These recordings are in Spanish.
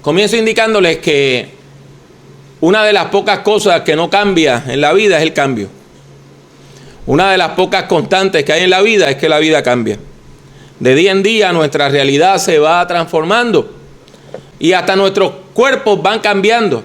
Comienzo indicándoles que una de las pocas cosas que no cambia en la vida es el cambio. Una de las pocas constantes que hay en la vida es que la vida cambia. De día en día nuestra realidad se va transformando y hasta nuestros cuerpos van cambiando.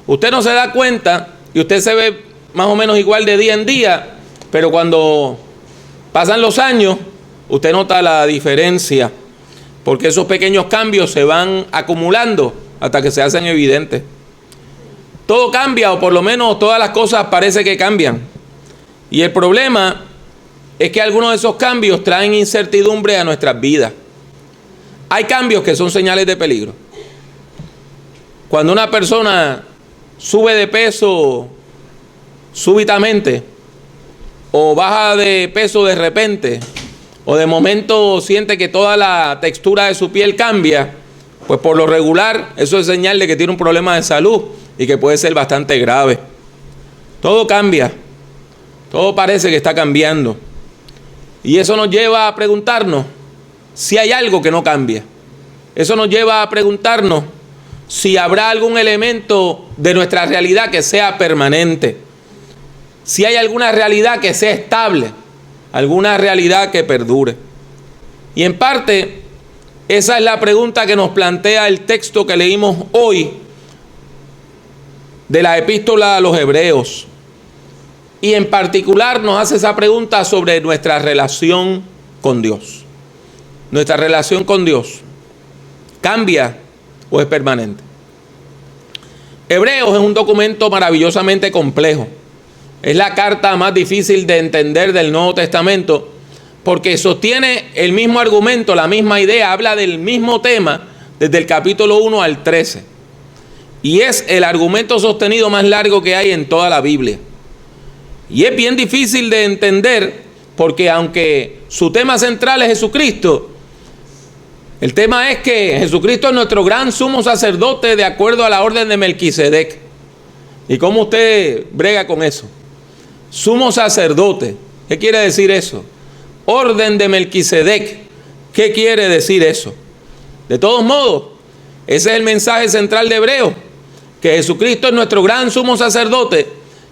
Usted no se da cuenta y usted se ve más o menos igual de día en día, pero cuando pasan los años, usted nota la diferencia, porque esos pequeños cambios se van acumulando hasta que se hacen evidentes. Todo cambia, o por lo menos todas las cosas parece que cambian. Y el problema es que algunos de esos cambios traen incertidumbre a nuestras vidas. Hay cambios que son señales de peligro. Cuando una persona sube de peso súbitamente, o baja de peso de repente, o de momento siente que toda la textura de su piel cambia, pues por lo regular eso es señal de que tiene un problema de salud y que puede ser bastante grave. Todo cambia, todo parece que está cambiando, y eso nos lleva a preguntarnos si hay algo que no cambia. Eso nos lleva a preguntarnos si habrá algún elemento de nuestra realidad que sea permanente, si hay alguna realidad que sea estable, alguna realidad que perdure. Y en parte, esa es la pregunta que nos plantea el texto que leímos hoy de la epístola a los Hebreos. Y en particular nos hace esa pregunta sobre nuestra relación con Dios. Nuestra relación con Dios, ¿cambia o es permanente? Hebreos es un documento maravillosamente complejo. Es la carta más difícil de entender del Nuevo Testamento, porque sostiene el mismo argumento, la misma idea, habla del mismo tema desde el capítulo 1 al 13. Y es el argumento sostenido más largo que hay en toda la Biblia. Y es bien difícil de entender porque aunque su tema central es Jesucristo, el tema es que Jesucristo es nuestro gran sumo sacerdote de acuerdo a la orden de Melquisedec. ¿Y cómo usted brega con eso? Sumo sacerdote, ¿qué quiere decir eso? Orden de Melquisedec, ¿qué quiere decir eso? De todos modos, ese es el mensaje central de Hebreos, que Jesucristo es nuestro gran sumo sacerdote,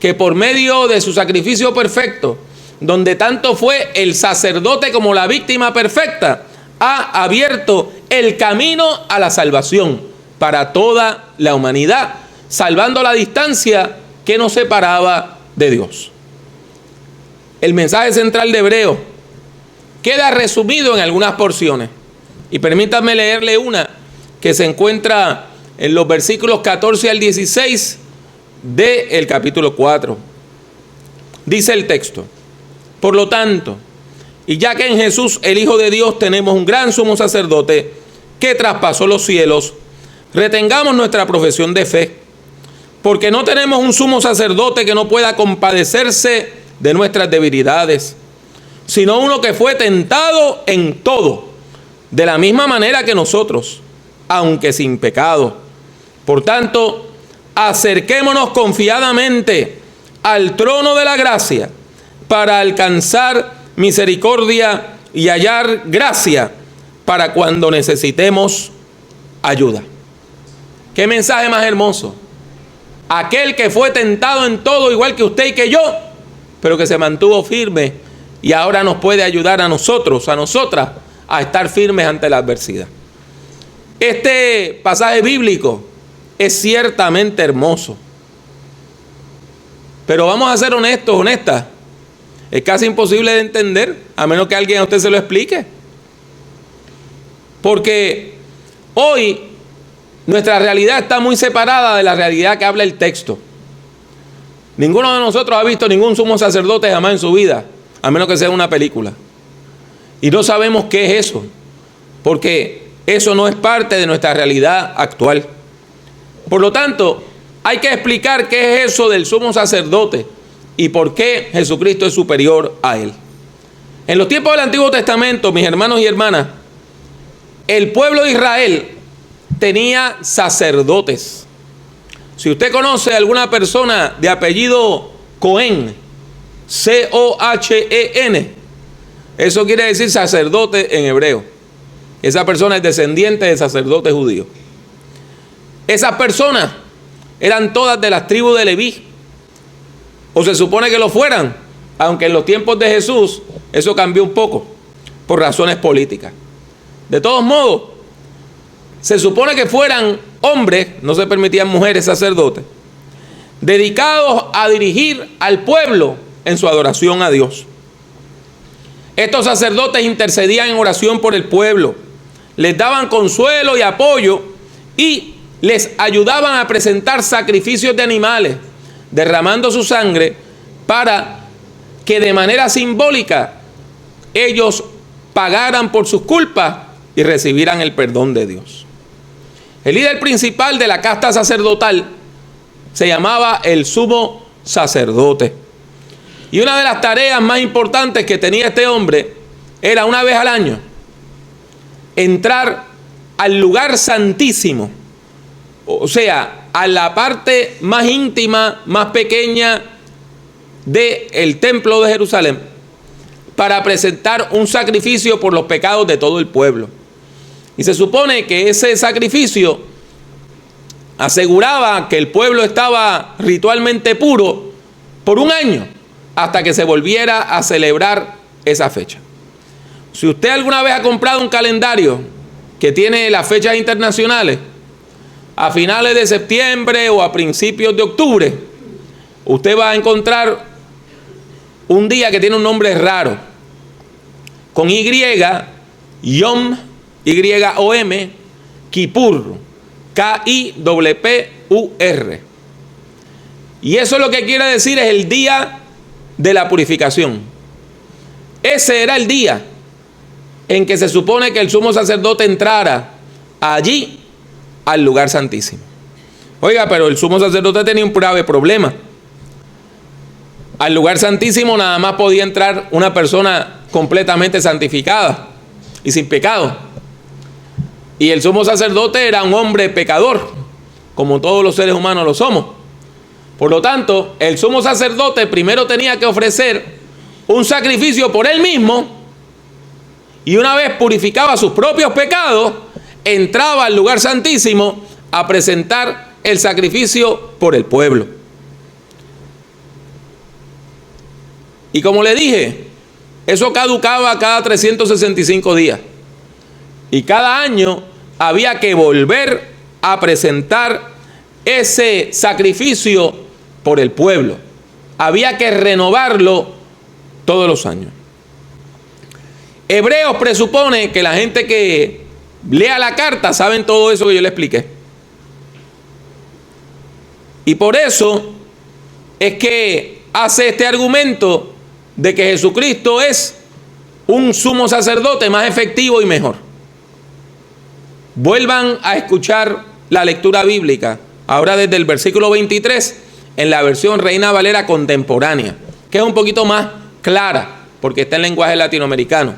que por medio de su sacrificio perfecto, donde tanto fue el sacerdote como la víctima perfecta, ha abierto el camino a la salvación para toda la humanidad, salvando la distancia que nos separaba de Dios. El mensaje central de Hebreos queda resumido en algunas porciones. Y permítanme leerle una que se encuentra en los versículos 14 al 16 del capítulo 4. Dice el texto: por lo tanto, y ya que en Jesús, el Hijo de Dios, tenemos un gran sumo sacerdote que traspasó los cielos, retengamos nuestra profesión de fe, porque no tenemos un sumo sacerdote que no pueda compadecerse de nuestras debilidades, sino uno que fue tentado en todo, de la misma manera que nosotros, aunque sin pecado. Por tanto, acerquémonos confiadamente al trono de la gracia para alcanzar misericordia y hallar gracia para cuando necesitemos ayuda. ¿Qué mensaje más hermoso? Aquel que fue tentado en todo igual que usted y que yo, pero que se mantuvo firme y ahora nos puede ayudar a nosotros, a nosotras, a estar firmes ante la adversidad. Este pasaje bíblico es ciertamente hermoso, pero vamos a ser honestos, honestas. Es casi imposible de entender, a menos que alguien a usted se lo explique. Porque hoy nuestra realidad está muy separada de la realidad que habla el texto. Ninguno de nosotros ha visto ningún sumo sacerdote jamás en su vida, a menos que sea una película. Y no sabemos qué es eso, porque eso no es parte de nuestra realidad actual. Por lo tanto, hay que explicar qué es eso del sumo sacerdote y por qué Jesucristo es superior a él. En los tiempos del Antiguo Testamento, mis hermanos y hermanas, el pueblo de Israel tenía sacerdotes. Si usted conoce a alguna persona de apellido Cohen, C-O-H-E-N, eso quiere decir sacerdote en hebreo. Esa persona es descendiente de sacerdotes judíos. Esas personas eran todas de las tribus de Leví, o se supone que lo fueran, aunque en los tiempos de Jesús eso cambió un poco por razones políticas. De todos modos, se supone que fueran hombres, no se permitían mujeres sacerdotes, dedicados a dirigir al pueblo en su adoración a Dios. Estos sacerdotes intercedían en oración por el pueblo, les daban consuelo y apoyo y les ayudaban a presentar sacrificios de animales, derramando su sangre para que de manera simbólica ellos pagaran por sus culpas y recibieran el perdón de Dios. El líder principal de la casta sacerdotal se llamaba el sumo sacerdote. Y una de las tareas más importantes que tenía este hombre era, una vez al año, entrar al lugar santísimo, o sea, a la parte más íntima, más pequeña del templo de Jerusalén, para presentar un sacrificio por los pecados de todo el pueblo. Y se supone que ese sacrificio aseguraba que el pueblo estaba ritualmente puro por un año, hasta que se volviera a celebrar esa fecha. Si usted alguna vez ha comprado un calendario que tiene las fechas internacionales, a finales de septiembre o a principios de octubre, usted va a encontrar un día que tiene un nombre raro, con Y, Yom, Y-O-M, Kippur, K-I-P-P-U-R. Y eso lo que quiere decir es el día de la purificación. Ese era el día en que se supone que el sumo sacerdote entrara allí al lugar santísimo. Oiga, pero el sumo sacerdote tenía un grave problema. Al lugar santísimo nada más podía entrar una persona completamente santificada y sin pecado. Y el sumo sacerdote era un hombre pecador, como todos los seres humanos lo somos. Por lo tanto, el sumo sacerdote primero tenía que ofrecer un sacrificio por él mismo, y una vez purificaba sus propios pecados, entraba al lugar santísimo a presentar el sacrificio por el pueblo. Y como le dije, eso caducaba cada 365 días. Y cada año había que volver a presentar ese sacrificio por el pueblo. Había que renovarlo todos los años. Hebreos presupone que la gente que lea la carta saben todo eso que yo le expliqué. Y por eso es que hace este argumento de que Jesucristo es un sumo sacerdote más efectivo y mejor. Vuelvan a escuchar la lectura bíblica, ahora desde el versículo 23, en la versión Reina Valera contemporánea, que es un poquito más clara, porque está en lenguaje latinoamericano,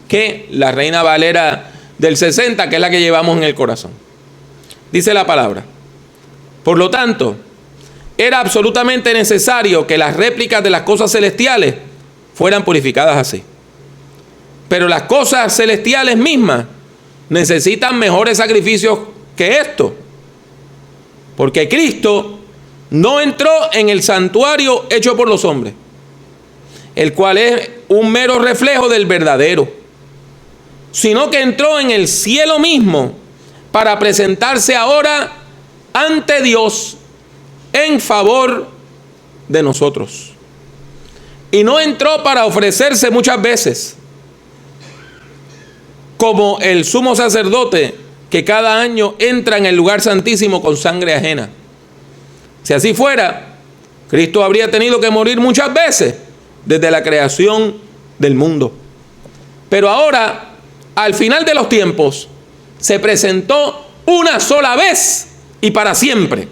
que la Reina Valera del 60, que es la que llevamos en el corazón. Dice la palabra: por lo tanto, era absolutamente necesario que las réplicas de las cosas celestiales fueran purificadas así. Pero las cosas celestiales mismas necesitan mejores sacrificios que esto, porque Cristo no entró en el santuario hecho por los hombres, el cual es un mero reflejo del verdadero, sino que entró en el cielo mismo para presentarse ahora ante Dios en favor de nosotros. Y no entró para ofrecerse muchas veces, como el sumo sacerdote que cada año entra en el lugar santísimo con sangre ajena. Si así fuera, Cristo habría tenido que morir muchas veces desde la creación del mundo. Pero ahora, al final de los tiempos, se presentó una sola vez y para siempre,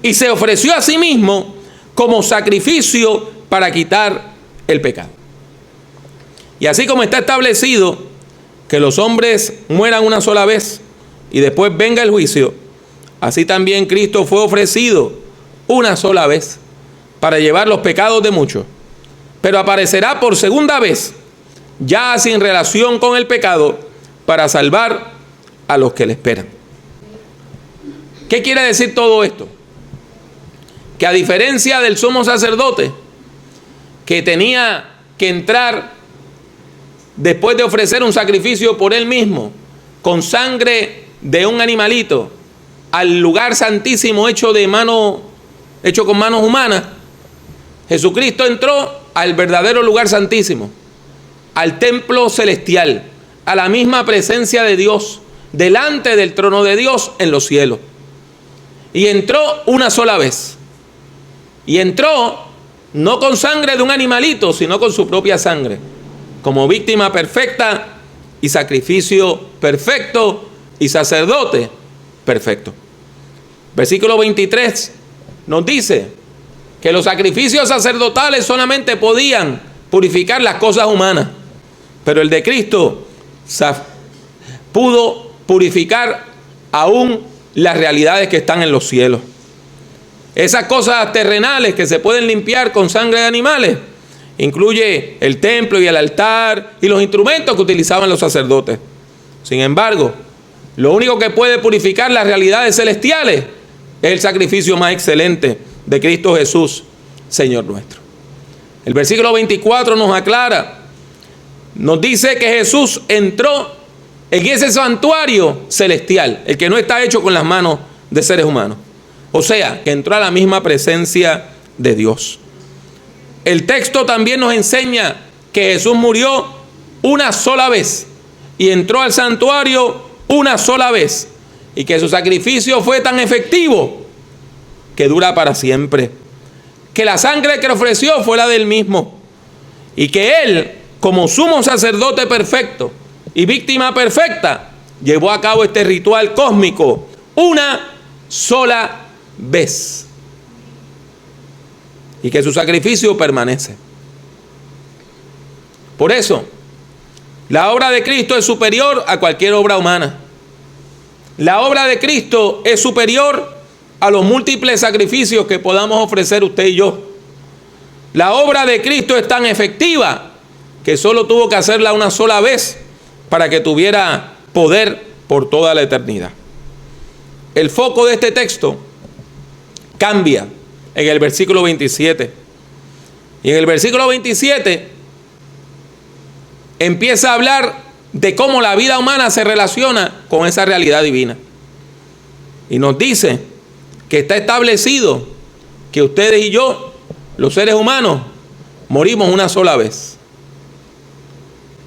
y se ofreció a sí mismo como sacrificio para quitar el pecado. Y así como está establecido que los hombres mueran una sola vez y después venga el juicio, así también Cristo fue ofrecido una sola vez para llevar los pecados de muchos, pero aparecerá por segunda vez, ya sin relación con el pecado, para salvar a los que le esperan. ¿Qué quiere decir todo esto? Que a diferencia del sumo sacerdote, que tenía que entrar después de ofrecer un sacrificio por él mismo, con sangre de un animalito, al lugar santísimo hecho con manos humanas, Jesucristo entró al verdadero lugar santísimo, al templo celestial, a la misma presencia de Dios, delante del trono de Dios en los cielos. Y entró una sola vez. Y entró no con sangre de un animalito, sino con su propia sangre, como víctima perfecta y sacrificio perfecto y sacerdote perfecto. Versículo 23 nos dice que los sacrificios sacerdotales solamente podían purificar las cosas humanas, pero el de Cristo pudo purificar aún las realidades que están en los cielos. Esas cosas terrenales que se pueden limpiar con sangre de animales incluye el templo y el altar y los instrumentos que utilizaban los sacerdotes. Sin embargo, lo único que puede purificar las realidades celestiales es el sacrificio más excelente de Cristo Jesús, Señor nuestro. El versículo 24 nos aclara, nos dice que Jesús entró en ese santuario celestial, el que no está hecho con las manos de seres humanos. O sea, que entró a la misma presencia de Dios. El texto también nos enseña que Jesús murió una sola vez y entró al santuario una sola vez, y que su sacrificio fue tan efectivo que dura para siempre, que la sangre que ofreció fue la del mismo, y que Él, como sumo sacerdote perfecto y víctima perfecta, llevó a cabo este ritual cósmico una sola vez, y que su sacrificio permanece. Por eso, la obra de Cristo es superior a cualquier obra humana. La obra de Cristo es superior a los múltiples sacrificios que podamos ofrecer usted y yo. La obra de Cristo es tan efectiva que solo tuvo que hacerla una sola vez para que tuviera poder por toda la eternidad. El foco de este texto cambia en el versículo 27. Y en el versículo 27 empieza a hablar de cómo la vida humana se relaciona con esa realidad divina. Y nos dice que está establecido que ustedes y yo, los seres humanos, morimos una sola vez.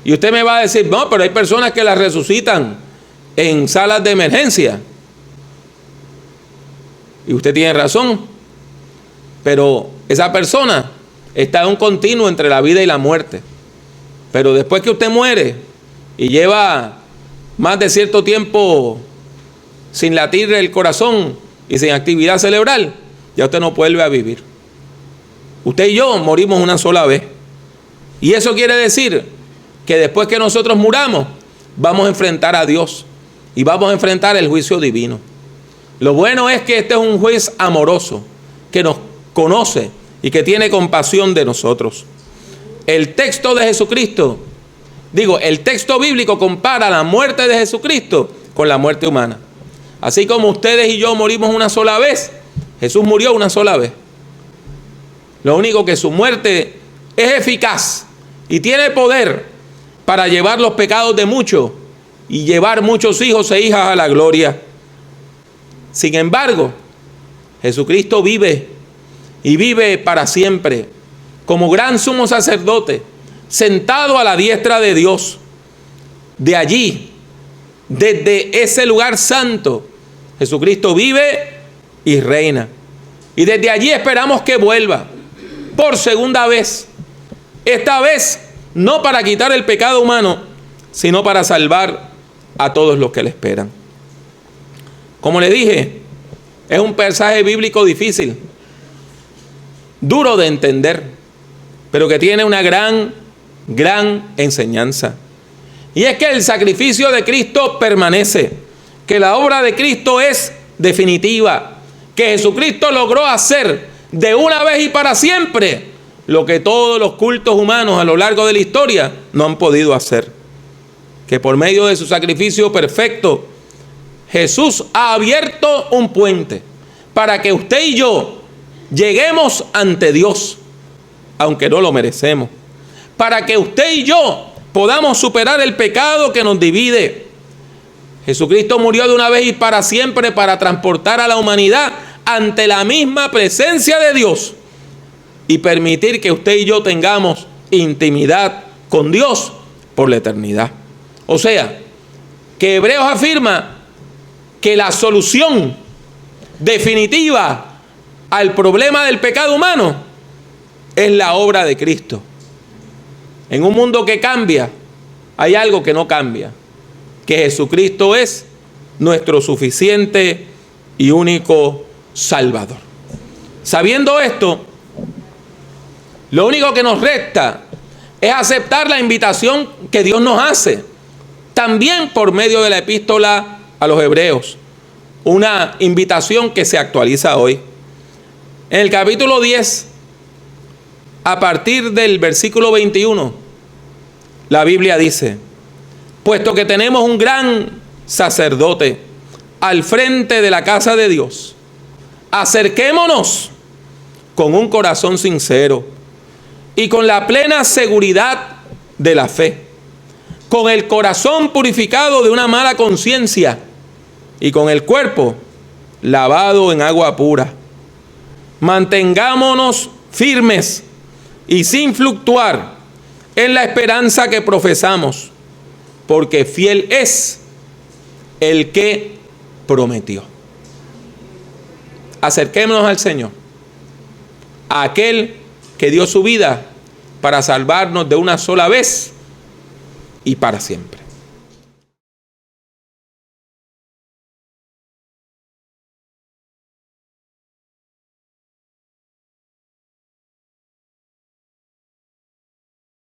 Y usted me va a decir, no, pero hay personas que las resucitan en salas de emergencia. Y usted tiene razón, pero esa persona está en un continuo entre la vida y la muerte. Pero después que usted muere y lleva más de cierto tiempo sin latir el corazón y sin actividad cerebral, ya usted no vuelve a vivir. Usted y yo morimos una sola vez. Y eso quiere decir que después que nosotros muramos, vamos a enfrentar a Dios y vamos a enfrentar el juicio divino. Lo bueno es que este es un juez amoroso, que nos conoce y que tiene compasión de nosotros. El texto de Jesucristo, el texto bíblico compara la muerte de Jesucristo con la muerte humana. Así como ustedes y yo morimos una sola vez, Jesús murió una sola vez. Lo único que su muerte es eficaz y tiene poder para llevar los pecados de muchos y llevar muchos hijos e hijas a la gloria. Sin embargo, Jesucristo vive y vive para siempre como gran sumo sacerdote, sentado a la diestra de Dios. De allí, desde ese lugar santo, Jesucristo vive y reina. Y desde allí esperamos que vuelva por segunda vez. Esta vez no para quitar el pecado humano, sino para salvar a todos los que le esperan. Como le dije, es un pasaje bíblico difícil, duro de entender, pero que tiene una gran enseñanza. Y es que el sacrificio de Cristo permanece, que la obra de Cristo es definitiva, que Jesucristo logró hacer de una vez y para siempre lo que todos los cultos humanos a lo largo de la historia no han podido hacer. Que por medio de su sacrificio perfecto, Jesús ha abierto un puente para que usted y yo lleguemos ante Dios, aunque no lo merecemos. Para que usted y yo podamos superar el pecado que nos divide. Jesucristo murió de una vez y para siempre para transportar a la humanidad ante la misma presencia de Dios y permitir que usted y yo tengamos intimidad con Dios por la eternidad. O sea, que Hebreos afirma que la solución definitiva al problema del pecado humano es la obra de Cristo. En un mundo que cambia, hay algo que no cambia, que Jesucristo es nuestro suficiente y único Salvador. Sabiendo esto, lo único que nos resta es aceptar la invitación que Dios nos hace, también por medio de la epístola a los Hebreos, una invitación que se actualiza hoy. En el capítulo 10, a partir del versículo 21, la Biblia dice: puesto que tenemos un gran sacerdote al frente de la casa de Dios, acerquémonos con un corazón sincero y con la plena seguridad de la fe, con el corazón purificado de una mala conciencia y con el cuerpo lavado en agua pura. Mantengámonos firmes y sin fluctuar en la esperanza que profesamos, porque fiel es el que prometió. Acerquémonos al Señor, a aquel que dio su vida para salvarnos de una sola vez y para siempre.